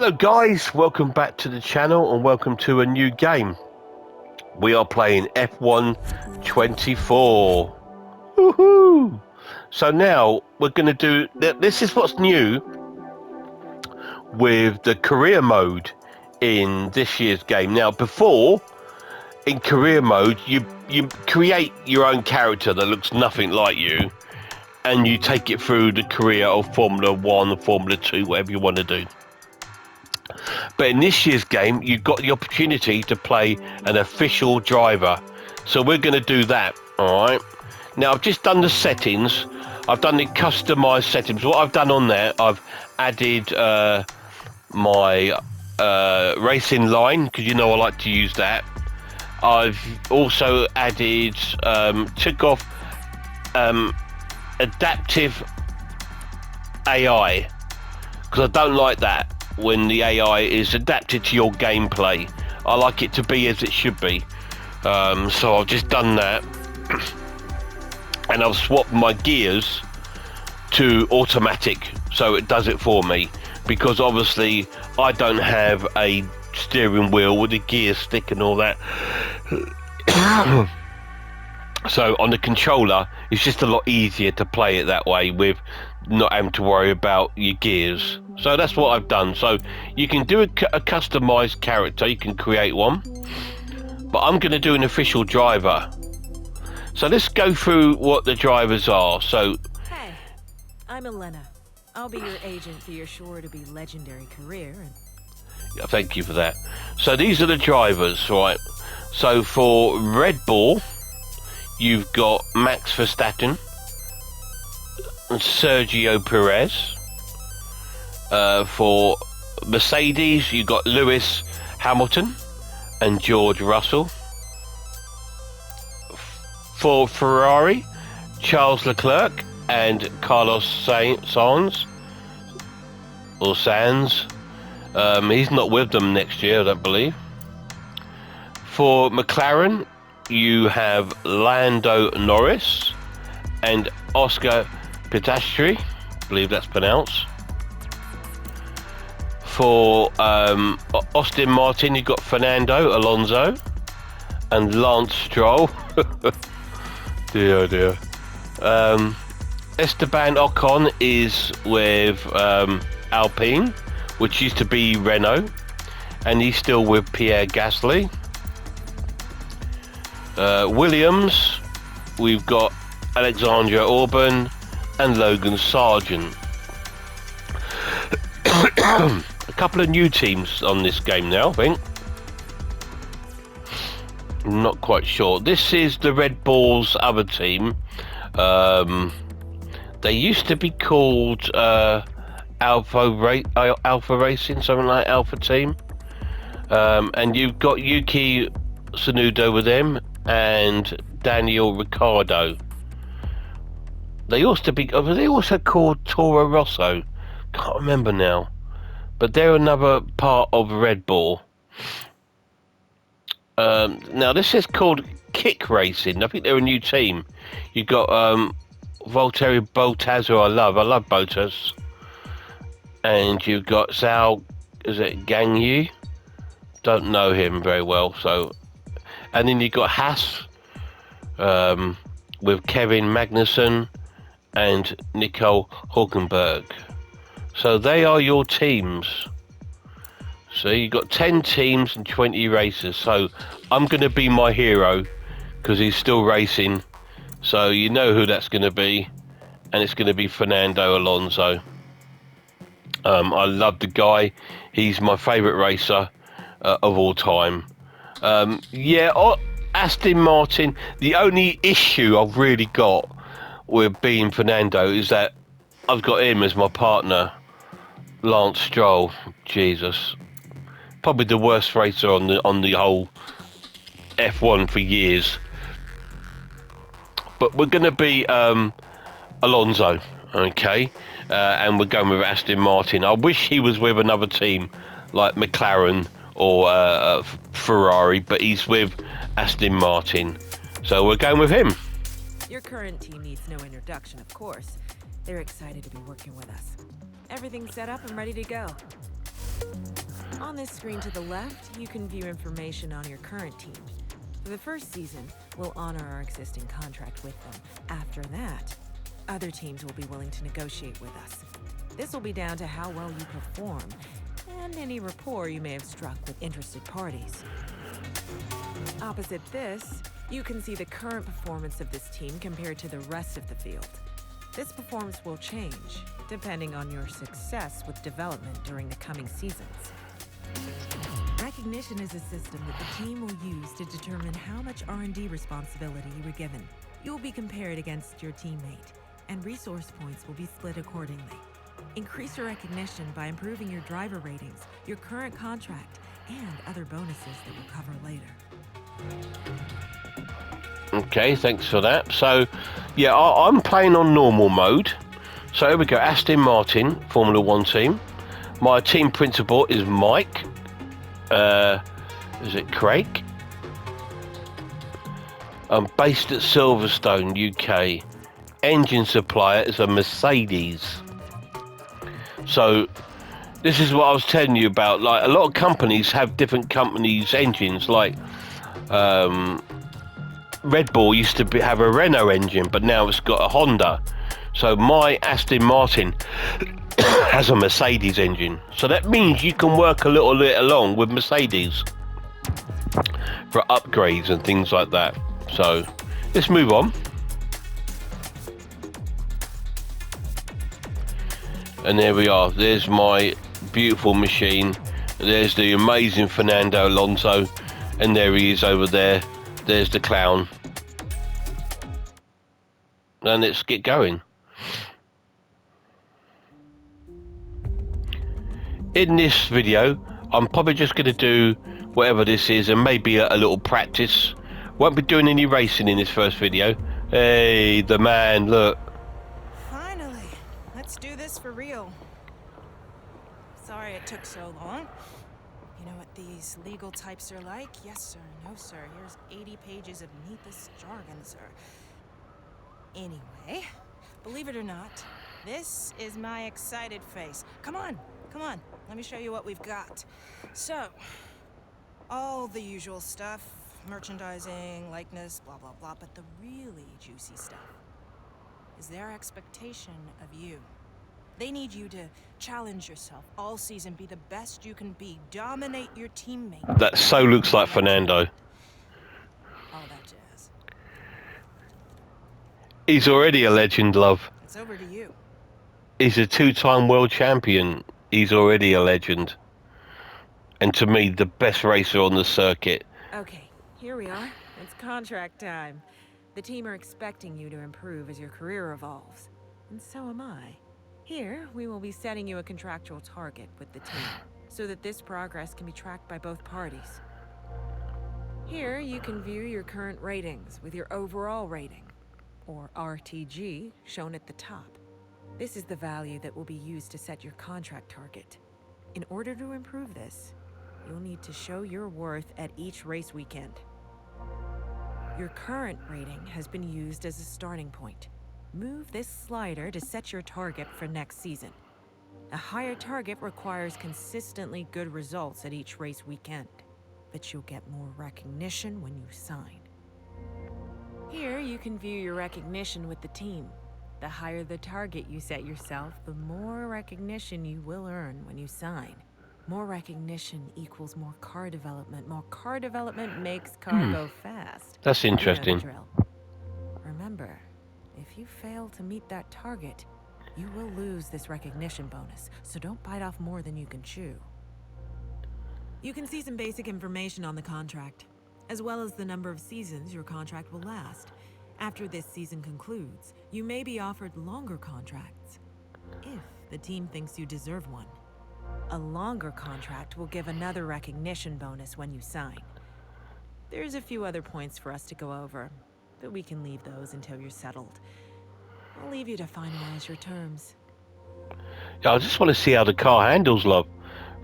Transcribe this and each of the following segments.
Hello guys, welcome back to the channel and welcome to a new game. We are playing F1 24. Woohoo! So now we're going to do, this is what's new with the career mode in this year's game. Now before, in career mode, you create your own character that looks nothing like you and you take it through the career of Formula 1 or Formula 2, whatever you want to do. But in this year's game, you've got the opportunity to play an official driver. So we're going to do that, all right? Now, I've just done the settings. I've done the customized settings. What I've done on there, I've added my racing line, because you know I like to use that. I've also added, took off adaptive AI, because I don't like that. When the AI is adapted to your gameplay, I like it to be as it should be. So I've just done that, and I've swapped my gears to automatic, so it does it for me. Because obviously I don't have a steering wheel with a gear stick and all that. So on the controller, it's just a lot easier to play it that way with not having to worry about your gears. So that's what I've done. So you can do a customized character, you can create one, but I'm going to do an official driver. So let's go through what the drivers are. So hey, I'm Elena. I'll be your agent for your sure to be legendary career. yeah, thank you for that. So these are the drivers, right? So for Red Bull, you've got Max Verstappen and Sergio Perez. For Mercedes, you've got Lewis Hamilton and George Russell. For Ferrari, Charles Leclerc and Carlos Sainz. Or Sands. He's not with them next year, I don't believe. For McLaren, you have Lando Norris and Oscar Piastri, I believe that's pronounced. For Aston Martin, you've got Fernando Alonso and Lance Stroll. dear. Esteban Ocon is with Alpine, which used to be Renault, and he's still with Pierre Gasly. Williams, we've got Alexandra Albon and Logan Sargent. A couple of new teams on this game now, I think. I'm not quite sure. This is the Red Bull's other team. They used to be called Alpha Racing, something like Alpha Team. And you've got Yuki Tsunoda with them and Daniel Ricciardo. They used to be. Were they also called Toro Rosso? Can't remember now. But they're another part of Red Bull. Now this is called Kick Racing. I think they're a new team. You've got Valtteri Bottas, who I love Bottas. And you've got Zhao, is it Gangyu? Don't know him very well. So, and then you've got Haas with Kevin Magnussen and Nico Hulkenberg. So they are your teams. So you've got 10 teams and 20 races. So I'm going to be my hero because he's still racing. So you know who that's going to be. And it's going to be Fernando Alonso. I love the guy. He's my favourite racer of all time. Aston Martin. The only issue I've really got with being Fernando is that I've got him as my partner. Lance Stroll, Jesus, probably the worst racer on the whole F1 for years. But we're going to be Alonso, okay, and we're going with Aston Martin. I wish he was with another team like McLaren or Ferrari, but he's with Aston Martin, so we're going with him. Your current team needs no introduction, of course. They're excited to be working with us. Everything's set up and ready to go. On this screen to the left, you can view information on your current team. For the first season, we'll honor our existing contract with them. After that, other teams will be willing to negotiate with us. This will be down to how well you perform and any rapport you may have struck with interested parties. Opposite this, you can see the current performance of this team compared to the rest of the field. This performance will change, depending on your success with development during the coming seasons. Recognition is a system that the team will use to determine how much R&D responsibility you were given. You will be compared against your teammate, and resource points will be split accordingly. Increase your recognition by improving your driver ratings, your current contract, and other bonuses that we'll cover later. Okay, thanks for that. So, yeah, I'm playing on normal mode. So here we go, Aston Martin, Formula 1 team. My team principal is Mike. Is it Craig? I'm based at Silverstone, UK. Engine supplier is a Mercedes. So this is what I was telling you about. Like, a lot of companies have different companies' engines. Like Red Bull used to have a Renault engine, but now it's got a Honda. So my Aston Martin has a Mercedes engine. So that means you can work a little bit along with Mercedes for upgrades and things like that. So let's move on. And there we are. There's my beautiful machine. There's the amazing Fernando Alonso. And there he is over there. There's the clown. And let's get going. In this video, I'm probably just going to do whatever this is and maybe a little practice. Won't be doing any racing in this first video. Hey, the man, look. Finally, let's do this for real. Sorry it took so long. You know what these legal types are like? Yes, sir. No, sir. Here's 80 pages of needless jargon, sir. Anyway, believe it or not, this is my excited face. Come on, come on. Let me show you what we've got. So, all the usual stuff. Merchandising, likeness, blah, blah, blah. But the really juicy stuff is their expectation of you. They need you to challenge yourself all season, be the best you can be, dominate your teammate. That so looks like Fernando. All that jazz. He's already a legend, love. It's over to you. He's a two-time world champion. He's already a legend. And to me, the best racer on the circuit. Okay, here we are. It's contract time. The team are expecting you to improve as your career evolves. And so am I. Here, we will be setting you a contractual target with the team, so that this progress can be tracked by both parties. Here, you can view your current ratings with your overall rating, or RTG, shown at the top. This is the value that will be used to set your contract target. In order to improve this, you'll need to show your worth at each race weekend. Your current rating has been used as a starting point. Move this slider to set your target for next season. A higher target requires consistently good results at each race weekend, but you'll get more recognition when you sign. Here, you can view your recognition with the team. The higher the target you set yourself, the more recognition you will earn when you sign. More recognition equals more car development. More car development makes car go fast. That's interesting. You know the drill. Remember, if you fail to meet that target, you will lose this recognition bonus, so don't bite off more than you can chew. You can see some basic information on the contract, as well as the number of seasons your contract will last. After this season concludes, you may be offered longer contracts, if the team thinks you deserve one. A longer contract will give another recognition bonus when you sign. There's a few other points for us to go over, but we can leave those until you're settled. I'll leave you to finalize your terms. Yeah, I just want to see how the car handles, love.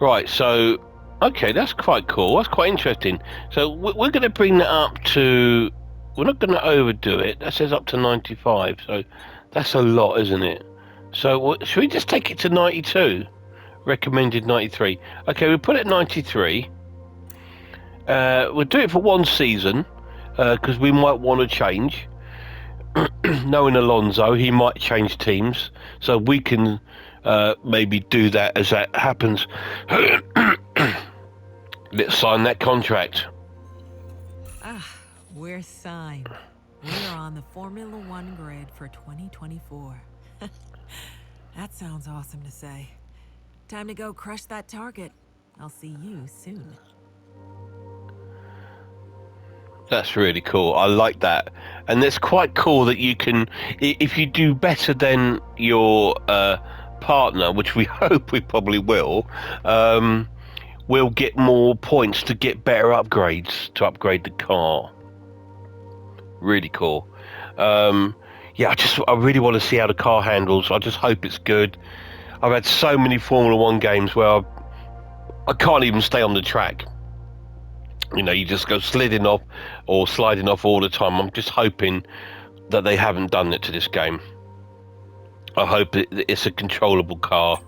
Right, so, okay, that's quite cool. That's quite interesting. So we're going to bring that up to... We're not going to overdo it. That says up to 95, so that's a lot, isn't it? So should we just take it to 92? Recommended 93. Okay, we'll put it 93. We'll do it for one season because we might want to change. Knowing Alonso, he might change teams, so we can maybe do that as that happens. Let's sign that contract. We're signed. We're on the Formula One grid for 2024. That sounds awesome to say. Time to go crush that target. I'll see you soon. That's really cool. I like that. And it's quite cool that you can, if you do better than your partner, which we hope we probably will, we'll get more points to get better upgrades, to upgrade the car. Really cool. Yeah, I really want to see how the car handles. I just hope it's good. I've had so many Formula One games where I can't even stay on the track. You know, you just go sliding off or sliding off all the time. I'm just hoping that they haven't done it to this game. I hope it's a controllable car.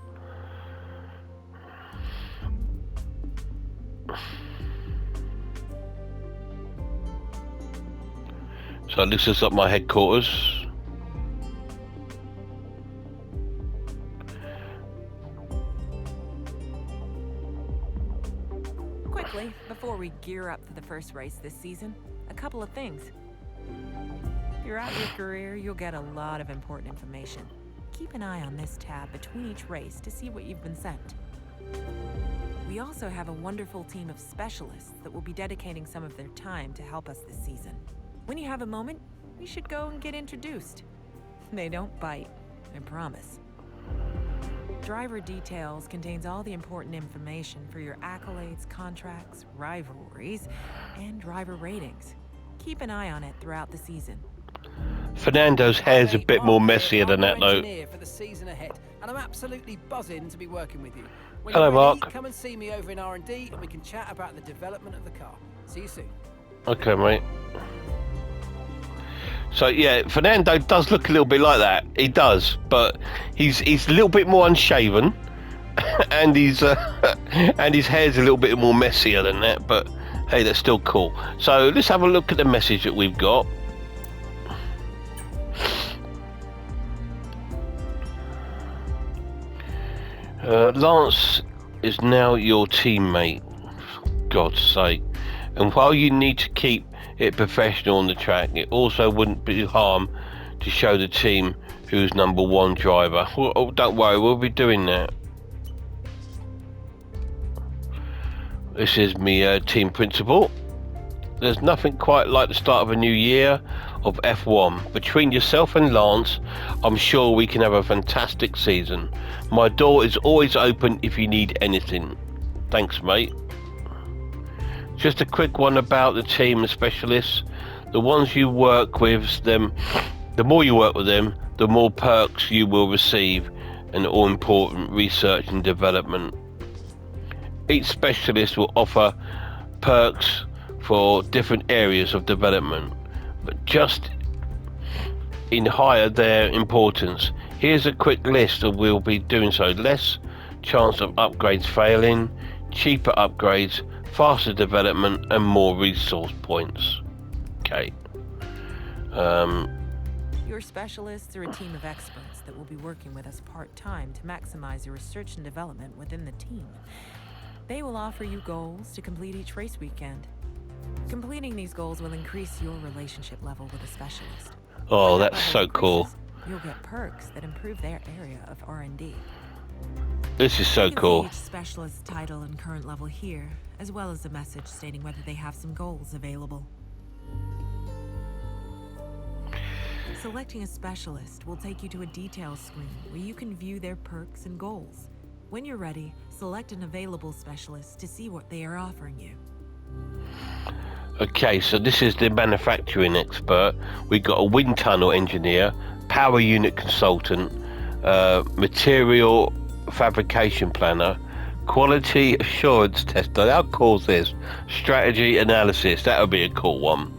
So this is at my headquarters. Quickly, before we gear up for the first race this season, a couple of things. Throughout your career, you'll get a lot of important information. Keep an eye on this tab between each race to see what you've been sent. We also have a wonderful team of specialists that will be dedicating some of their time to help us this season. When you have a moment, you should go and get introduced. They don't bite, I promise. Driver Details contains all the important information for your accolades, contracts, rivalries, and driver ratings. Keep an eye on it throughout the season. Fernando's hair's a bit more messier than that, though. For the season ahead, and I'm absolutely buzzing to be working with you. When Hello, you're ready, Mark. Come and see me over in R&D, and we can chat about the development of the car. See you soon. Okay, mate. So yeah, Fernando does look a little bit like that. He does, but he's a little bit more unshaven, and his hair's a little bit more messier than that. But hey, that's still cool. So let's have a look at the message that we've got. Lance is now your teammate, for God's sake. And while you need to keep it professional on the track, it also wouldn't be harm to show the team who's number one driver. Oh, don't worry, we'll be doing that. This is me team principal. There's nothing quite like the start of a new year of F1. Between yourself and Lance, I'm sure we can have a fantastic season. My door is always open if you need anything. Thanks, mate. Just a quick one about the team specialists. The ones you work with them, the more you work with them, the more perks you will receive and all important research and development. Each specialist will offer perks for different areas of development, but just in higher their importance. Here's a quick list of we'll be doing so. Less chance of upgrades failing, cheaper upgrades, faster development, and more resource points. Okay. Your specialists are a team of experts that will be working with us part-time to maximize your research and development within the team. They will offer you goals to complete each race weekend. Completing these goals will increase your relationship level with a specialist. Oh, When that that's level so cool. increases, you'll get perks that improve their area of R&D. This is so You can see cool. each specialist's title and current level here, as well as a message stating whether they have some goals available. Selecting a specialist will take you to a details screen where you can view their perks and goals. When you're ready, select an available specialist to see what they are offering you. Okay, so this is the manufacturing expert. We've got a wind tunnel engineer, power unit consultant, material fabrication planner, quality assurance tester. How cool is this? Strategy analysis. That would be a cool one.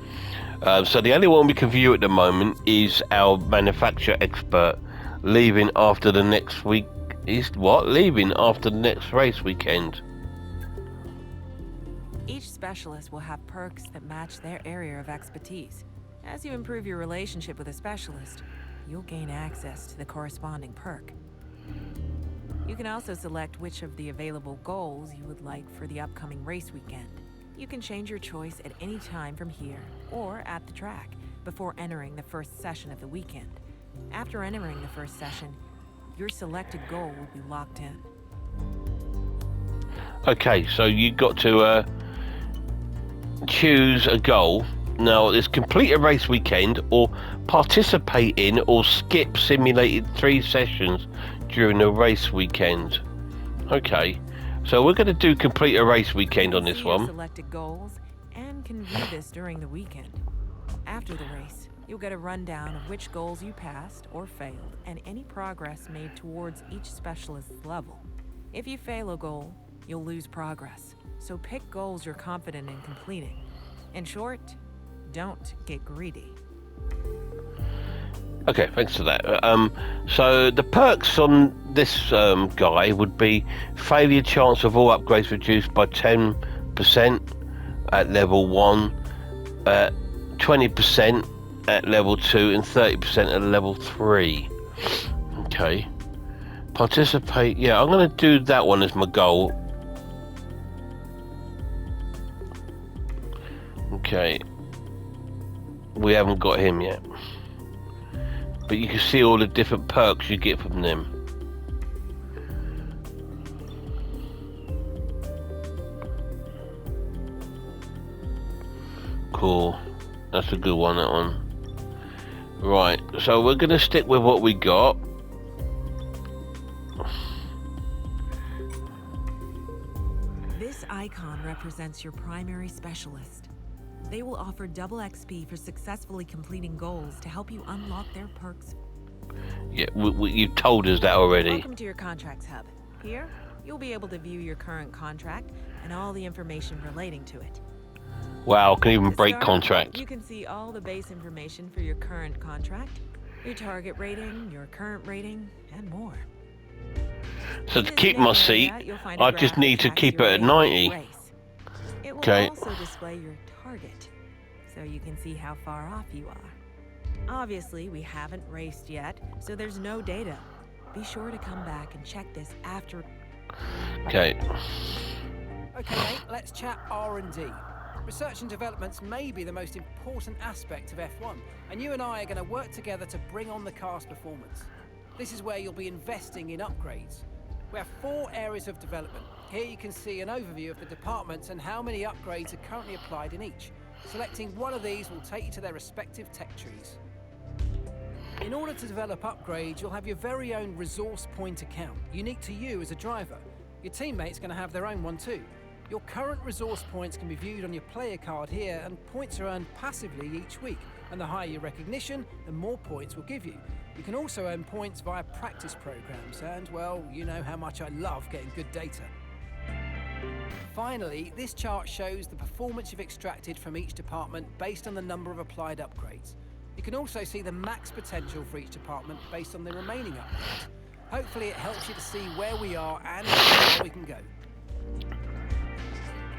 So the only one we can view at the moment is our manufacturer expert, leaving after the next week He's what? Leaving after the next race weekend. Each specialist will have perks that match their area of expertise. As you improve your relationship with a specialist, you'll gain access to the corresponding perk. You can also select which of the available goals you would like for the upcoming race weekend. You can change your choice at any time from here or at the track before entering the first session of the weekend. After entering the first session, your selected goal will be locked in. Okay, so you got to choose a goal. Now, it's complete a race weekend or participate in or skip simulated 3 sessions during the race weekend. Okay, so we're going to do complete a race weekend on this one. Selected goals and can view this during the weekend. After the race, you'll get a rundown of which goals you passed or failed and any progress made towards each specialist's level. If you fail a goal, you'll lose progress. So pick goals you're confident in completing. In short, don't get greedy. Okay, thanks for that. So the perks on this guy would be failure chance of all upgrades reduced by 10% at level 1, 20% at level 2, and 30% at level 3. Okay. Participate. Yeah, I'm going to do that one as my goal. Okay. We haven't got him yet. But you can see all the different perks you get from them. Cool. That's a good one, that one. Right, so we're going to stick with what we got. This icon represents your primary specialist. They will offer double XP for successfully completing goals to help you unlock their perks. Yeah, you've told us that already. Welcome to your contracts hub. Here, you'll be able to view your current contract and all the information relating to it. Wow, can even To break start, contracts. You can see all the base information for your current contract, your target rating, your current rating, and more. So to In keep the my main seat, area, you'll find a I just graph need to that tracks keep your it at rating 90. each race. It will Okay. also display your target, so you can see how far off you are. Obviously, we haven't raced yet, so there's no data. Be sure to come back and check this after. Okay. Okay, mate, let's chat R&D. Research and developments may be the most important aspect of F1, and you and I are going to work together to bring on the car's performance. This is where you'll be investing in upgrades. We have 4 areas of development. Here you can see an overview of the departments and how many upgrades are currently applied in each. Selecting one of these will take you to their respective tech trees. In order to develop upgrades, you'll have your very own resource point account, unique to you as a driver. Your teammate's going to have their own one too. Your current resource points can be viewed on your player card here, and points are earned passively each week. And the higher your recognition, the more points we'll give you. You can also earn points via practice programs, and well, you know how much I love getting good data. Finally, this chart shows the performance you've extracted from each department based on the number of applied upgrades. You can also see the max potential for each department based on the remaining upgrades. Hopefully it helps you to see where we are and where we can go.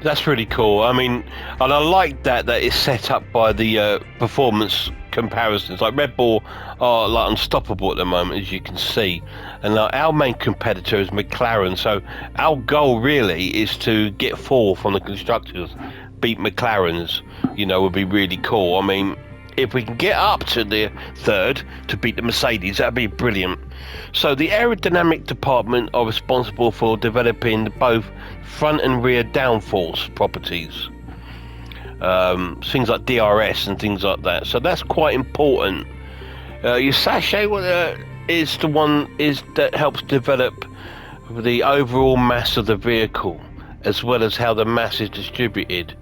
That's really cool. I mean, and I like that it's set up by the performance comparisons. Like Red Bull are like unstoppable at the moment, as you can see, and our main competitor is McLaren. So our goal really is to get 4th on the constructors, beat McLaren's. You know, would be really cool. I mean, if we can get up to the 3rd to beat the Mercedes, that'd be brilliant. So the aerodynamic department are responsible for developing both front and rear downforce properties, things like DRS and things like that. So that's quite important. Your sachet is the one that helps develop the overall mass of the vehicle, as well as how the mass is distributed.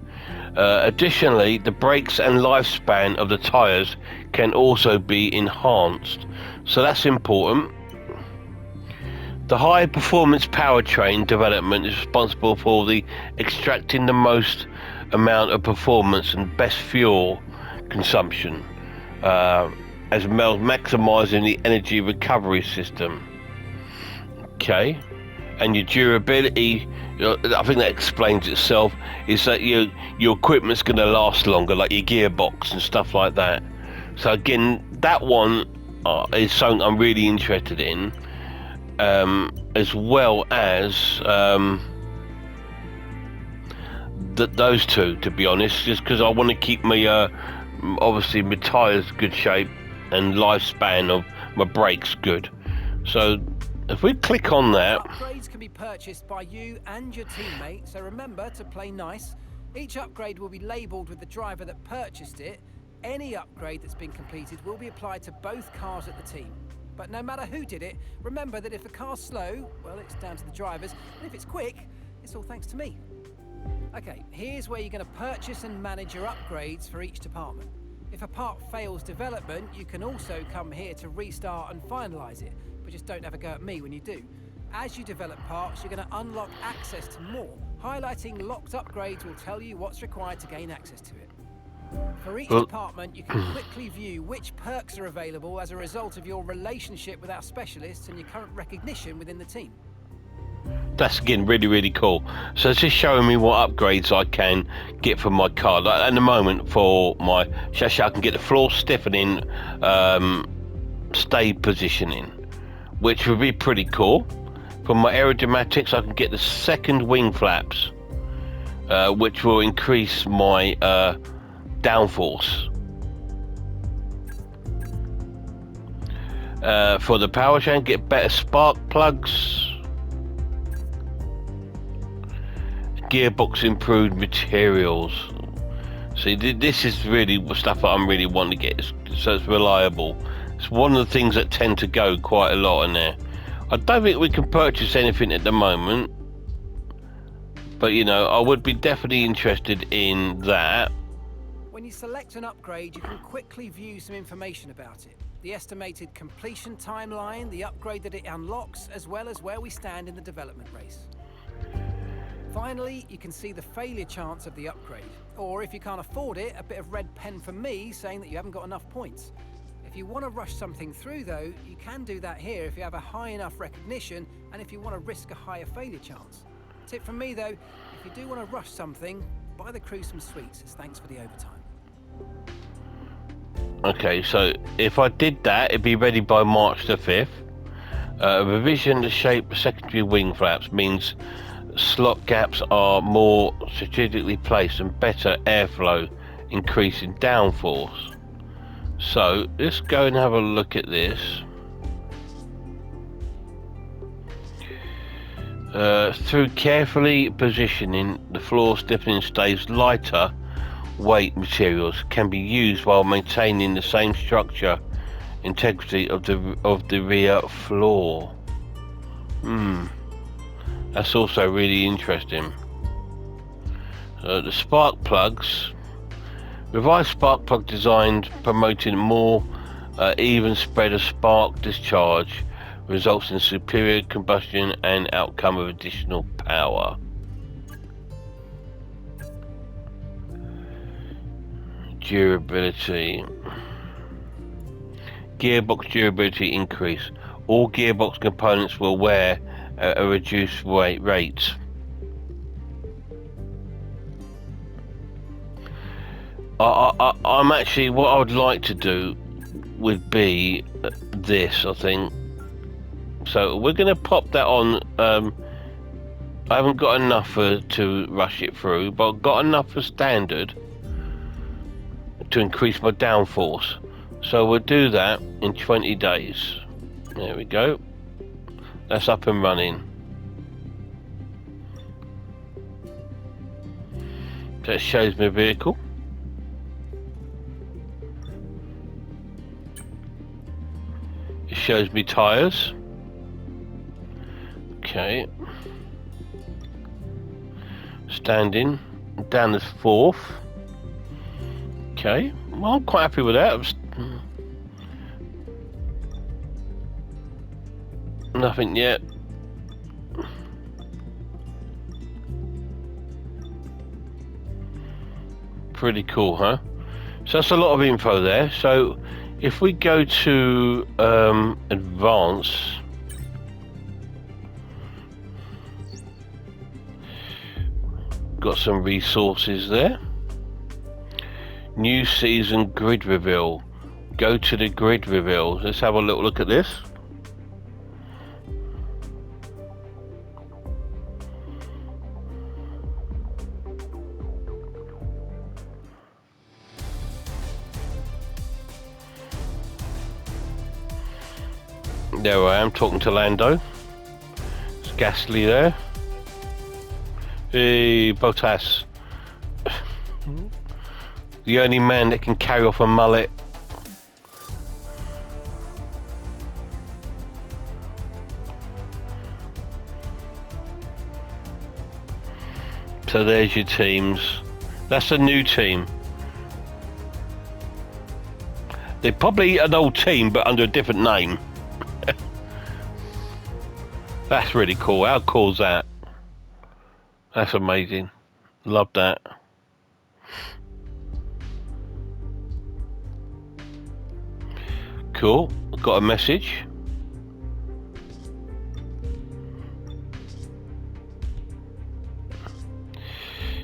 Additionally, the brakes and lifespan of the tyres can also be enhanced, so that's important. The high performance powertrain development is responsible for extracting the most amount of performance and best fuel consumption, as well as maximising the energy recovery system. Okay. And your durability, I think that explains itself, is that your equipment's going to last longer, like your gearbox and stuff like that. So again, that one is something I'm really interested in, as well as those two, to be honest, just because I want to keep my obviously my tyres good shape and lifespan of my brakes good. So if we click on that, upgrades can be purchased by you and your teammate, so remember to play nice. Each upgrade will be labelled with the driver that purchased it. Any upgrade that's been completed will be applied to both cars at the team. But no matter who did it, remember that if the car's slow, well, it's down to the drivers, and if it's quick, it's all thanks to me. Okay, here's where you're going to purchase and manage your upgrades for each department. If a part fails development, you can also come here to restart and finalise it, but just don't have a go at me when you do. As you develop parts, you're going to unlock access to more. Highlighting locked upgrades will tell you what's required to gain access to it. For each department, you can quickly view which perks are available as a result of your relationship with our specialists and your current recognition within the team. that's again really, really cool. So it's just showing me what upgrades I can get for my car. Like at the moment, for my chassis, I can get the floor stiffening, stay positioning, which would be pretty cool. For my aerodynamics, I can get the second wing flaps, which will increase my downforce. For the powertrain, get better spark plugs. Gearbox improved materials. See, this is really stuff that I'm really wanting to get, so it's reliable. It's one of the things that tend to go quite a lot in there. I don't think we can purchase anything at the moment, but you know, I would be definitely interested in that. When you select an upgrade, you can quickly view some information about it. The estimated completion timeline, the upgrade that it unlocks, as well as where we stand in the development race. Finally, you can see the failure chance of the upgrade, or if you can't afford it, a bit of red pen from me saying that you haven't got enough points. If you want to rush something through though, you can do that here if you have a high enough recognition and if you want to risk a higher failure chance. Tip from me though, if you do want to rush something, buy the crew some sweets as thanks for the overtime. Okay, so if I did that, it'd be ready by March the 5th. Revision to shape secondary wing flaps means slot gaps are more strategically placed and better airflow, increasing downforce. So let's go and have a look at this. Through carefully positioning, the floor stiffening stays lighter weight materials can be used while maintaining the same structure integrity of the rear floor. That's also really interesting. The spark plugs. Revised spark plug designed promoting more even spread of spark discharge results in superior combustion and outcome of additional power. Durability. Gearbox durability increase. All gearbox components will wear a reduced rate. I'm actually, what I would like to do would be this, I think. So we're going to pop that on. I haven't got enough to rush it through, but I've got enough for standard to increase my downforce. So we'll do that in 20 days. There we go. That's up and running. So it shows my vehicle. It shows me tyres. Okay. Standing. Down as 4th. Okay. Well, I'm quite happy with that. Nothing yet. Pretty cool, huh? So that's a lot of info there. So if we go to advance, Got some resources there. New season grid reveal. Go to the grid reveal. Let's have a little look at this. There I am talking to Lando. It's Gasly there. Hey, Bottas. The only man that can carry off a mullet. So there's your teams. That's a new team. They're probably an old team, but under a different name. That's really cool. How cool is that? That's amazing. Love that. Cool. I've got a message.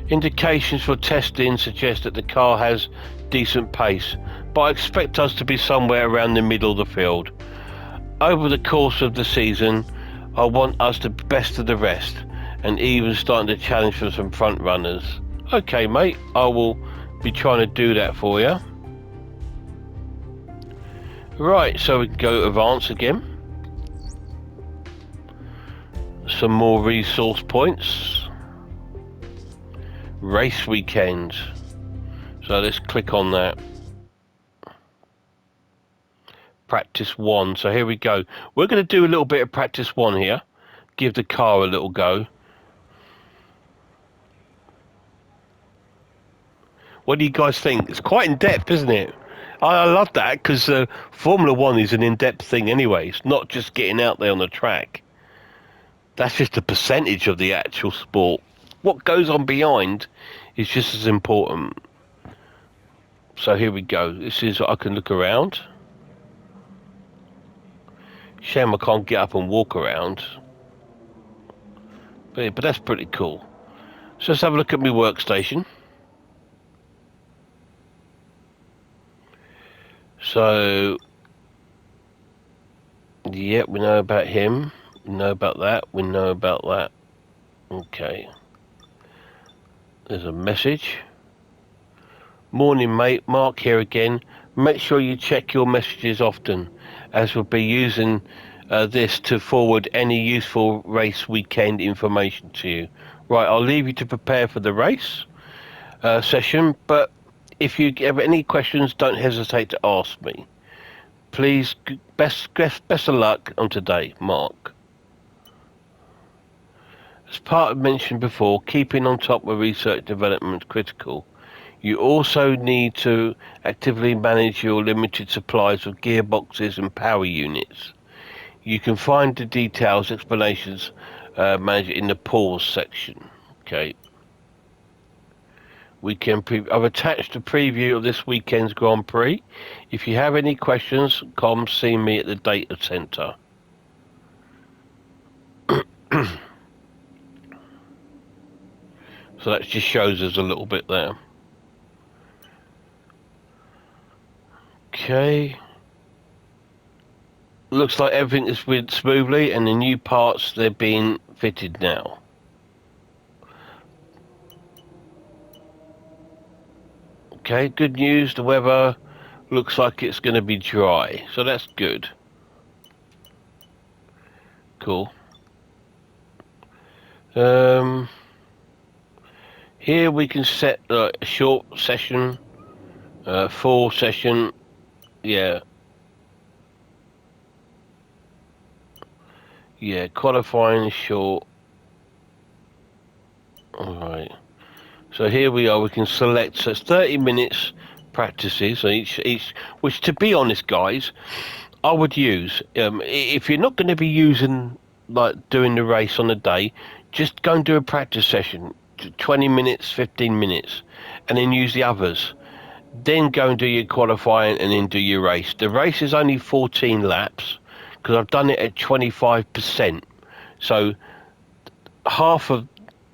Indications for testing suggest that the car has decent pace, but I expect us to be somewhere around the middle of the field. Over the course of the season, I want us to best of the rest, and even starting to challenge for some front runners. Okay, mate, I will be trying to do that for you. Right, so we can go to advance again. Some more resource points. Race weekend. So let's click on that. Practice 1. So here we go. We're going to do a little bit of practice 1 here. Give the car a little go. What do you guys think? It's quite in depth, isn't it? I love that because Formula 1 is an in-depth thing anyway. It's not just getting out there on the track. That's just a percentage of the actual sport. What goes on behind is just as important. So here we go. This is, I can look around. Shame I can't get up and walk around. But that's pretty cool. So let's have a look at my workstation. So, yeah, we know about him. We know about that. We know about that. Okay. There's a message. Morning, mate. Mark here again. Make sure you check your messages often, as we'll be using this to forward any useful race weekend information to you. Right, I'll leave you to prepare for the race session, but if you have any questions, don't hesitate to ask me. Please, best of luck on today, Mark. As part of mentioned before, keeping on top of research development is critical. You also need to actively manage your limited supplies of gearboxes and power units. You can find the details, explanations, managed in the pause section. Okay. I've attached a preview of this weekend's Grand Prix. If you have any questions, come see me at the data center. So that just shows us a little bit there. Okay. Looks like everything is went smoothly, and the new parts, they're being fitted now. Okay, good news. The weather looks like it's going to be dry, so that's good. Cool. Here we can set a short session, full session. Yeah. Yeah, qualifying is short. Alright. So here we are, we can select, so it's 30 minutes practices, so each, which to be honest guys, I would use, if you're not going to be using, like doing the race on the day, just go and do a practice session, 20 minutes, 15 minutes, and then use the others. Then go and do your qualifying and then do your race. The race is only 14 laps, because I've done it at 25%. So half of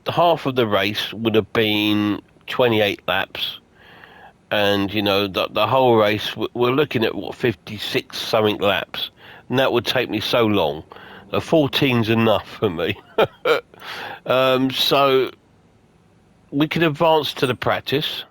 half of the race would have been 28 laps, and you know the whole race we're looking at what 56 something laps, and that would take me so long. 14's enough for me. So we can advance to the practice,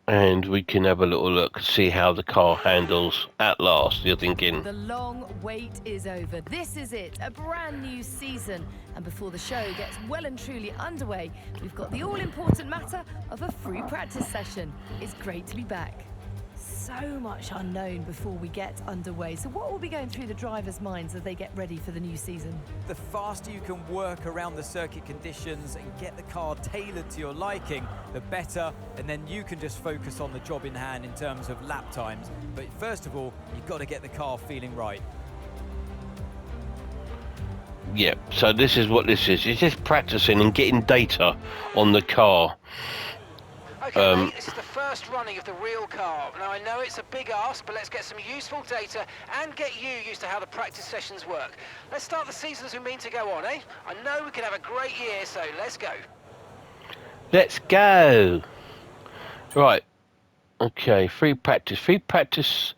and we can have a little look, see how the car handles at last. You're thinking, The long wait is over. This is it, a brand new season. And before the show gets well and truly underway, we've got the all-important matter of a free practice session. It's great to be back. So much unknown before we get underway. So what will be going through the drivers' minds as they get ready for the new season? The faster you can work around the circuit conditions and get the car tailored to your liking, the better, and then you can just focus on the job in hand in terms of lap times. But first of all, you've got to get the car feeling right. yeah, so this is what this is. It's just practicing and getting data on the car. Okay, mate, this is the first running of the real car. Now, I know it's a big ask, but let's get some useful data and get you used to how the practice sessions work. Let's start the season as we mean to go on, eh? I know we can have a great year, so let's go. Let's go. Right. Okay, free practice. Free practice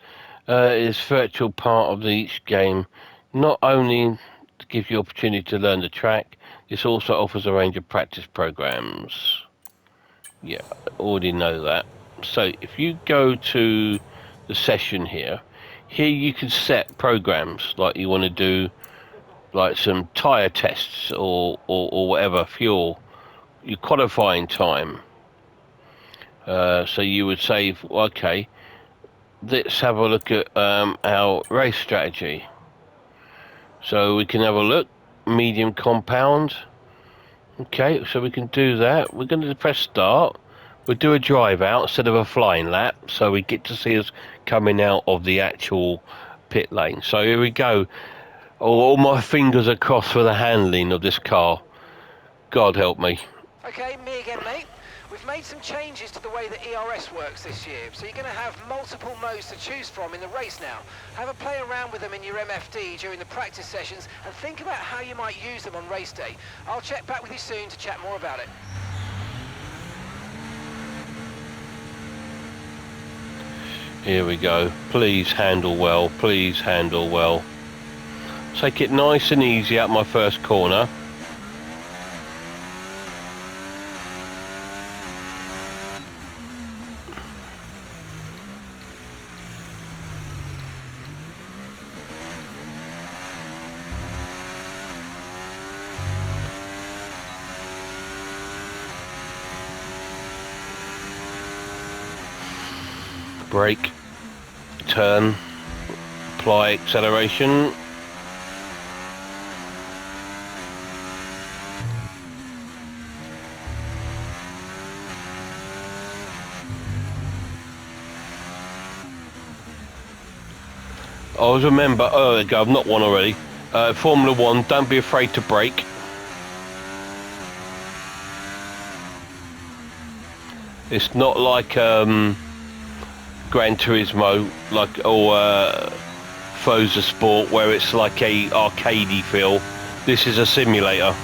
is virtual part of each game. Not only to give you opportunity to learn the track, this also offers a range of practice programs. Yeah, I already know that. So if you go to the session here you can set programs like you want to do, like some tire tests or whatever, fuel, your qualifying time. So you would say, okay, let's have a look at our race strategy. So we can have a look, medium compound. Okay, so we can do that. We're going to press start. We'll do a drive out instead of a flying lap, so we get to see us coming out of the actual pit lane. So here we go. All my fingers are crossed for the handling of this car. God help me. Okay, me again, mate. We've made some changes to the way that ERS works this year, so you're going to have multiple modes to choose from in the race now. Have a play around with them in your MFD during the practice sessions and think about how you might use them on race day. I'll check back with you soon to chat more about it. Here we go. Please handle well. Please handle well. Take it nice and easy up my first corner. Brake, turn, apply acceleration. Always remember, oh there you go, I've not won already. Formula 1, don't be afraid to brake. It's not like Gran Turismo, like, or Forza Sport, where it's like a arcadey feel. This is a simulator.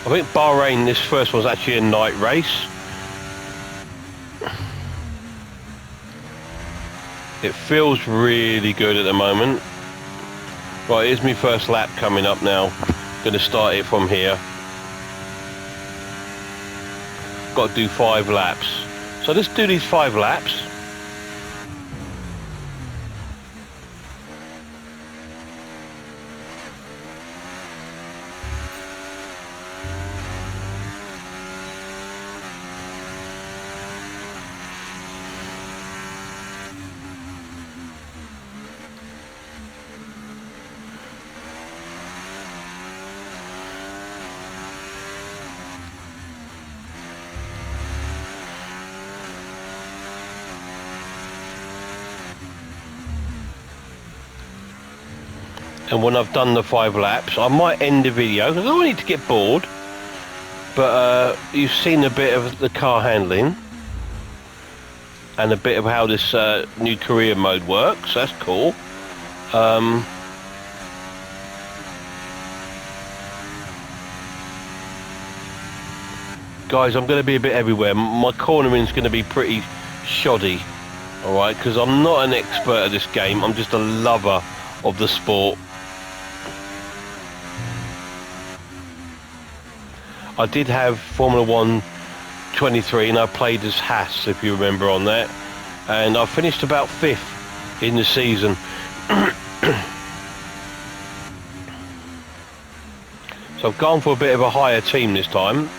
I think Bahrain, this first one's actually a night race. It feels really good at the moment. Right, here's my first lap coming up now. Gonna start it from here. Got to do 5 laps. So let's do these 5 laps. And when I've done the 5 laps, I might end the video because I don't need to get bored. But you've seen a bit of the car handling and a bit of how this new career mode works. That's cool. Guys, I'm going to be a bit everywhere. My cornering's going to be pretty shoddy, alright, because I'm not an expert at this game. I'm just a lover of the sport. I did have Formula 1 23 and I played as Haas, if you remember on that. And I finished about 5th in the season. So I've gone for a bit of a higher team this time.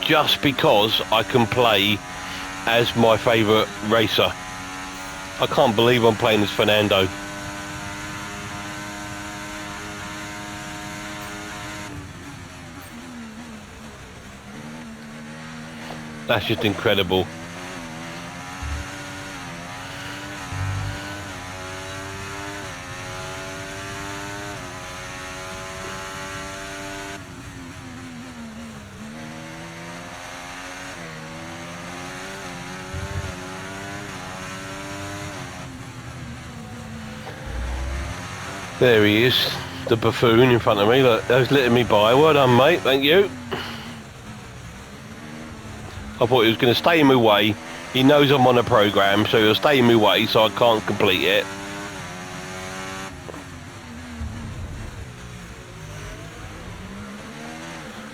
Just because I can play as my favourite racer. I can't believe I'm playing as Fernando. That's just incredible. There he is, the buffoon in front of me. Look, that was letting me by. Well done, mate. Thank you. I thought he was going to stay in my way. He knows I'm on a programme, so he'll stay in my way so I can't complete it.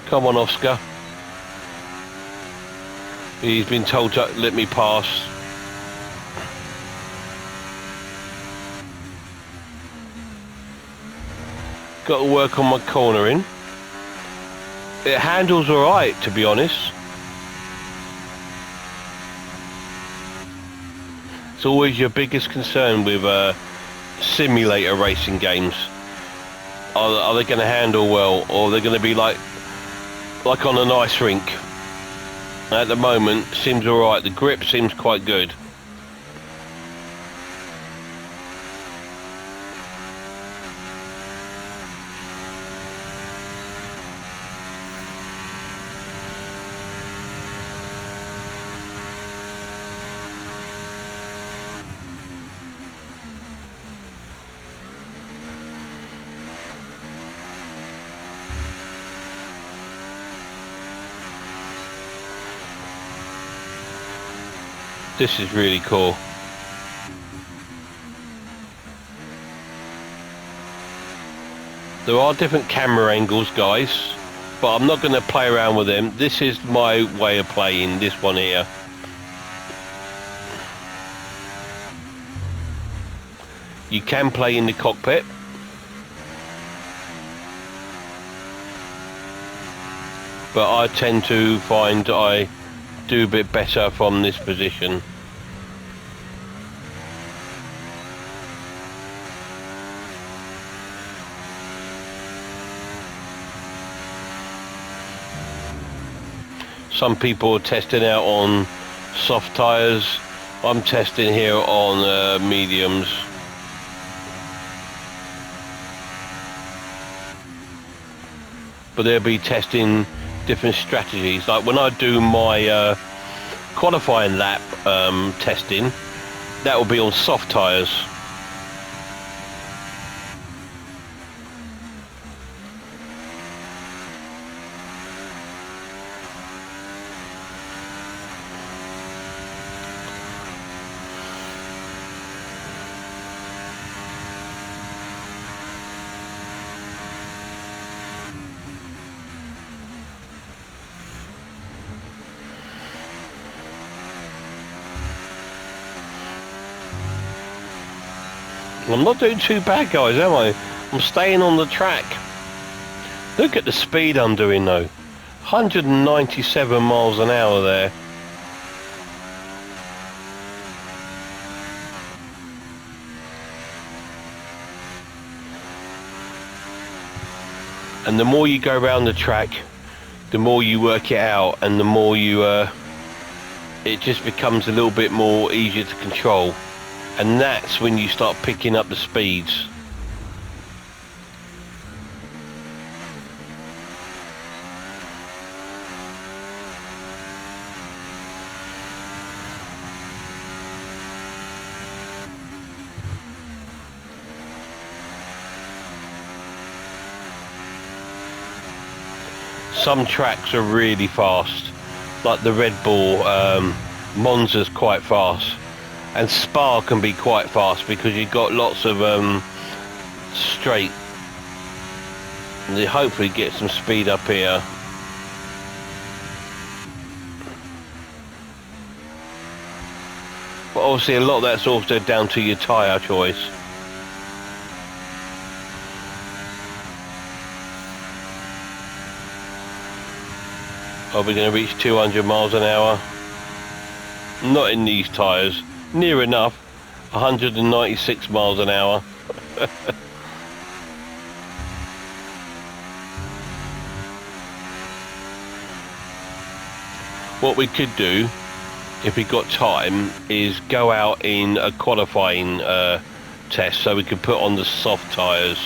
Come on, Oscar. He's been told to let me pass. Got to work on my cornering. It handles alright, to be honest. It's always your biggest concern with simulator racing games. Are they going to handle well, or are they going to be like on an ice rink? At the moment, seems alright. The grip seems quite good. This is really cool. There are different camera angles, guys, but I'm not going to play around with them. This is my way of playing this one here. You can play in the cockpit. But I tend to find I do a bit better from this position. Some people are testing out on soft tyres. I'm testing here on mediums. But they'll be testing different strategies. Like when I do my qualifying lap testing, that will be on soft tyres. I'm not doing too bad, guys, am I? I'm staying on the track. Look at the speed I'm doing, though. 197 miles an hour there. And the more you go around the track, the more you work it out, and the more you... it just becomes a little bit more easier to control. And that's when you start picking up the speeds. some tracks are really fast, like the Red Bull Monza's quite fast, and Spa can be quite fast because you've got lots of straight. And they hopefully get some speed up here. But obviously a lot of that's also down to your tyre choice. Are we going to reach 200 miles an hour? Not in these tyres. Near enough. 196 miles an hour. What we could do, if we got time, is go out in a qualifying test so we could put on the soft tyres.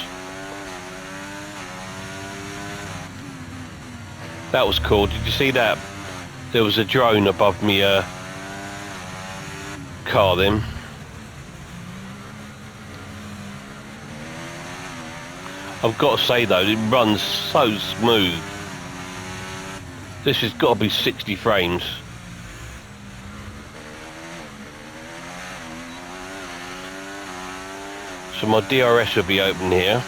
That was cool. Did you see that? There was a drone above me car then. I've got to say though, it runs so smooth. This has got to be 60 frames. So my DRS will be open here.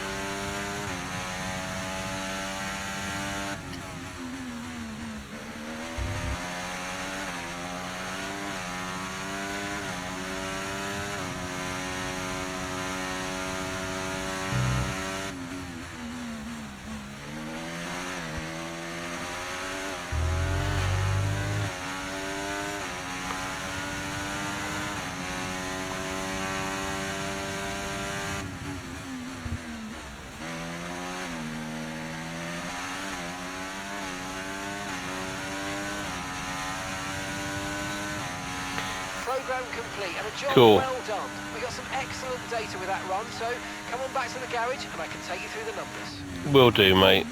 Program complete and a job Cool. well done. We got some excellent data with that run, so come on back to the garage and I can take you through the numbers. Will do, mate.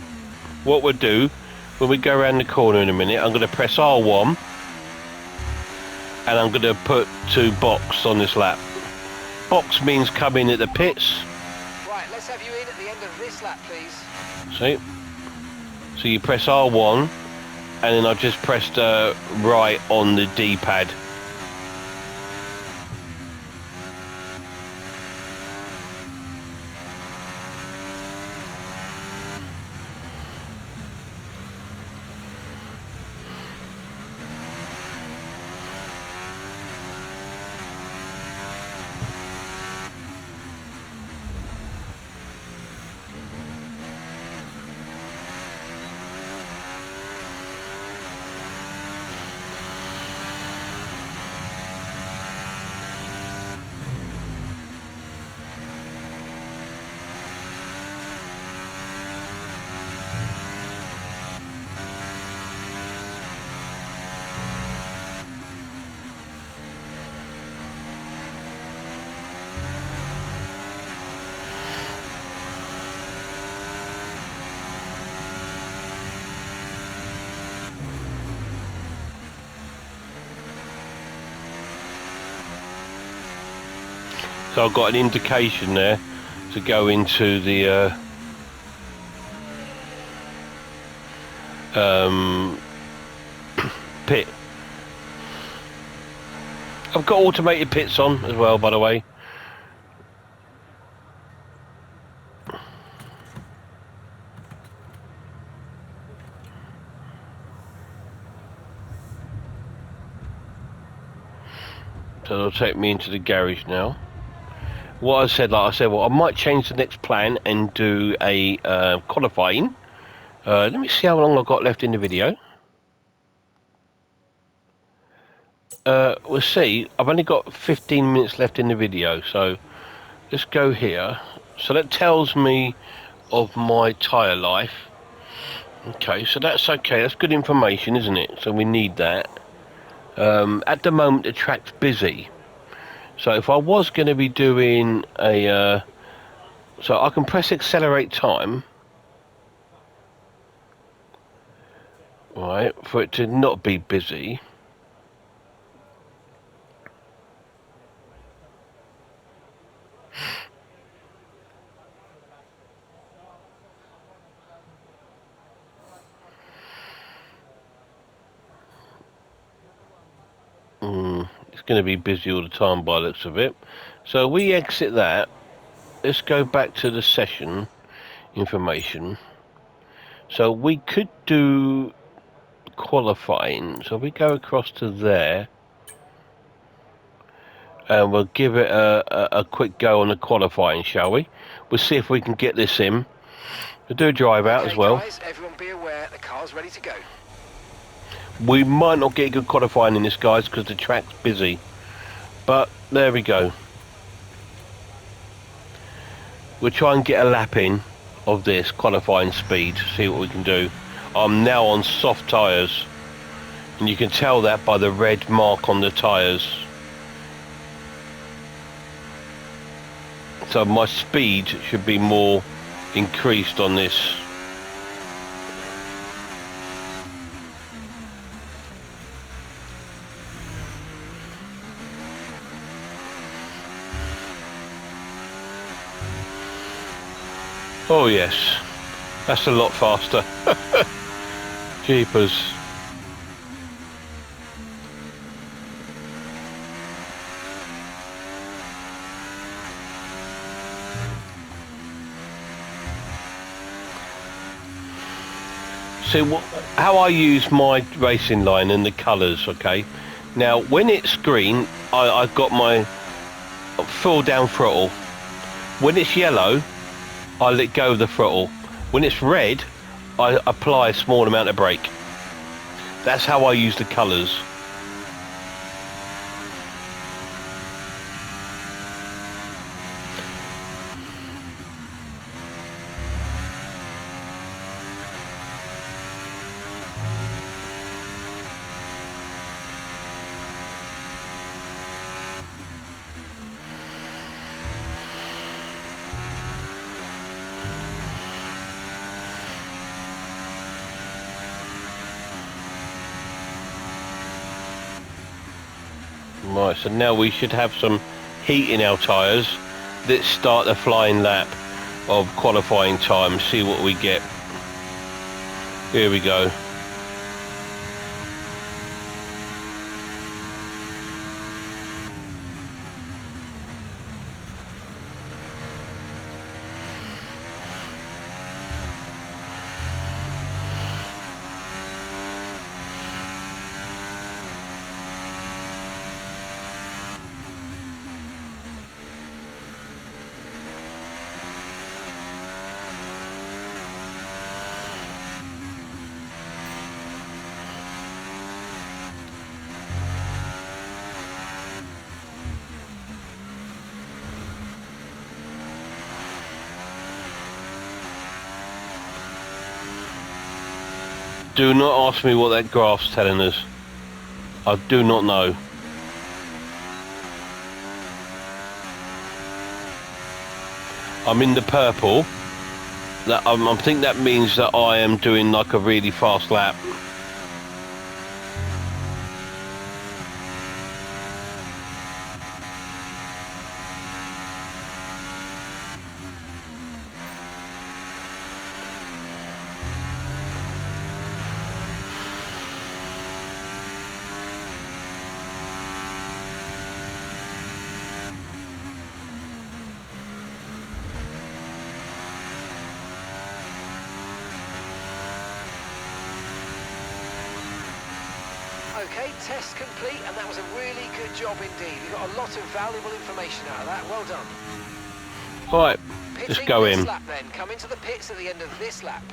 What we'll do, when we go around the corner in a minute, I'm going to press R1 and I'm going to put 2 box on this lap. Box means come in at the pits. Right, let's have you in at the end of this lap, please. See? So you press R1 and then I've just pressed right on the D-pad. So I've got an indication there to go into the pit. I've got automated pits on as well, by the way. So it'll take me into the garage now. What I said, like I said, well, I might change the next plan and do a qualifying. Let me see how long I've got left in the video. We'll see. I've only got 15 minutes left in the video, so let's go here. So that tells me of my tyre life. Okay, so that's okay. That's good information, isn't it? So we need that. At the moment, the track's busy. So if I was going to be doing a... so I can press accelerate time. Right, for it to not be busy. going to be busy all the time by the looks of it. So we exit that. Let's go back to the session information. So we could do qualifying. So we go across to there. And we'll give it a quick go on the qualifying, shall we? We'll see if we can get this in. We'll do a drive out as well. Guys, everyone be aware, the car's ready to go. We might not get good qualifying in this, guys, because the track's busy. But there we go. We'll try and get a lap in of this qualifying speed, see what we can do. I'm now on soft tyres, and you can tell that by the red mark on the tyres. So my speed should be more increased on this. Oh yes, that's a lot faster. Jeepers. See how I use my racing line and the colours, okay? Now when it's green, I've got my full down throttle. When it's yellow, I let go of the throttle. When it's red, I apply a small amount of brake. That's how I use the colours. Right, so now we should have some heat in our tyres. Let's start the flying lap of qualifying time, see what we get. Here we go. Do not ask me what that graph's telling us. I do not know. I'm in the purple. I think that means that I am doing like a really fast lap. Okay, test complete, and that was a really good job indeed. We got a lot of valuable information out of that. Well done. Right, Pitting let's go this in. lap then. Come into the pits at the end of this lap.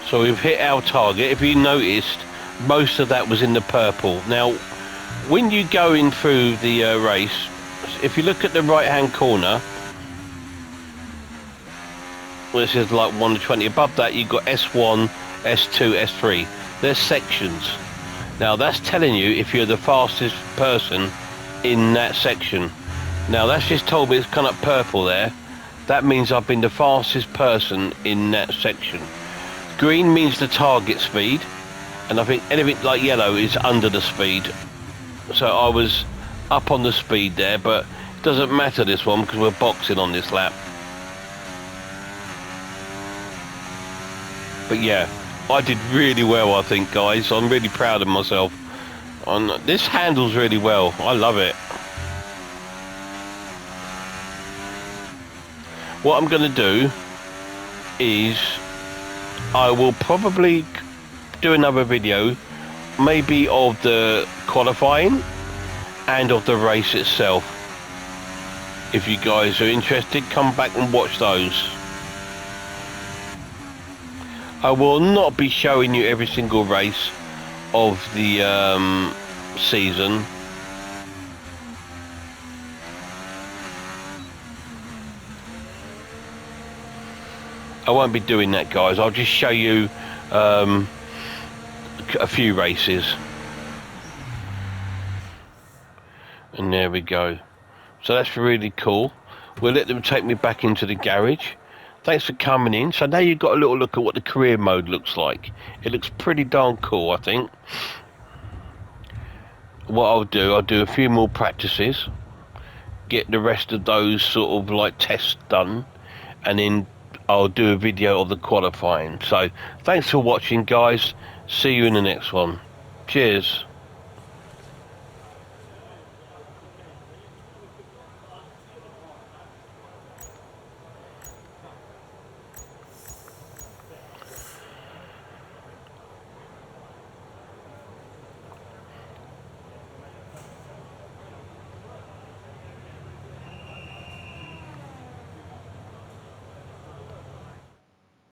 So we've hit our target. If you noticed, most of that was in the purple. Now, when you go in through the race, if you look at the right-hand corner, where it says like 1 to 20, above that you've got S1, S2, S3. They're sections. Now that's telling you if you're the fastest person in that section. Now that's just told me it's kind of purple there. That means I've been the fastest person in that section. Green means the target speed, and I think anything like yellow is under the speed. So I was up on the speed there, but it doesn't matter this one because we're boxing on this lap. But yeah, I did really well, I think, guys. I'm really proud of myself. This handles really well. I love it. What I'm going to do is I will probably do another video, maybe of the qualifying and of the race itself. If you guys are interested, come back and watch those. I will not be showing you every single race of the season. I won't be doing that, guys. I'll just show you a few races. And there we go. So that's really cool. We'll let them take me back into the garage. Thanks for coming in. So now you've got a little look at what the career mode looks like. It looks pretty darn cool, I think. What I'll do a few more practices, get the rest of those sort of like tests done, and then I'll do a video of the qualifying. So thanks for watching, guys. See you in the next one. Cheers.